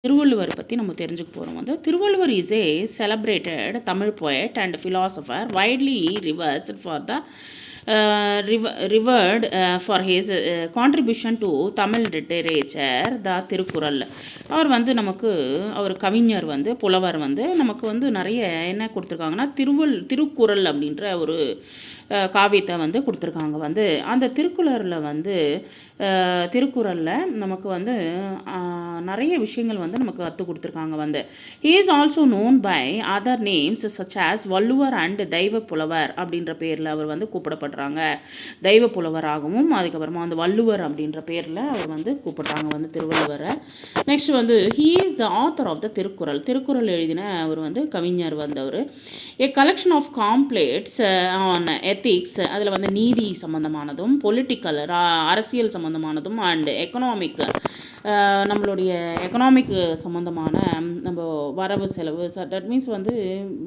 திருவள்ளுவர் பற்றி நம்ம தெரிஞ்சுக்க போகிறோம். Thiruvalluvar is a celebrated Tamil poet and philosopher widely revered for the revered for his contribution to Tamil literature the Thirukkural. அவர் நமக்கு அவர் கவிஞர் புலவர் நமக்கு நிறைய என்ன கொடுத்துருக்காங்கன்னா திருக்குறள் அப்படின்ற ஒரு காவியத்தை கொடுத்துருக்காங்க. அந்த திருக்குறளில் நமக்கு நிறைய விஷயங்கள் நமக்கு கற்றுக் கொடுத்துருக்காங்க. He is also known by other names such as Valluvar and Deiva Pulavar அப்படின்ற பேரில் அவர் கூப்பிடப்படுறாங்க. தெய்வ புலவராகவும் அதுக்கப்புறமா வள்ளுவர் அப்படின்ற பேரில் அவர் கூப்பிட்றாங்க திருவள்ளுவரை. Next he is the author of the Thirukkural எழுதின அவர் கவிஞர் அவர். A collection of couplets on ethics, அதில் நீதி சம்மந்தமானதும், பொலிட்டிக்கல் அரசியல் சம்மந்தமானதும், அண்ட் எக்கனாமிக் நம்மளுடைய எக்கனாமிக் சம்மந்தமான நம்ம வரவு செலவு, தட் மீன்ஸ்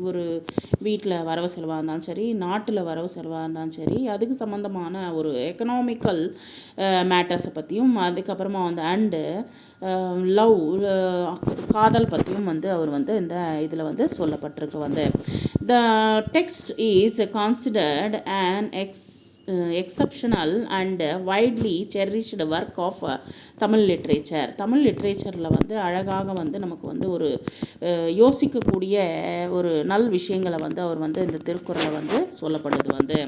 ஒரு வீட்டில் வரவு செலவாக இருந்தாலும் சரி, நாட்டில் வரவு செலவாக இருந்தாலும் சரி, அதுக்கு சம்மந்தமான ஒரு எக்கனாமிக்கல் மேட்டர்ஸை பற்றியும், அதுக்கப்புறமா அண்டு லவ் காதல் பற்றியும் அவர் இந்த இதில் சொல்லப்பட்டிருக்கு. The text is considered an exceptional and widely cherished work of Tamil literature. Tamil லிட்ரேச்சரில் அழகாக நமக்கு ஒரு யோசிக்கக்கூடிய ஒரு நல் விஷயங்களை அவர் இந்த திருக்குறளை சொல்லப்படுது.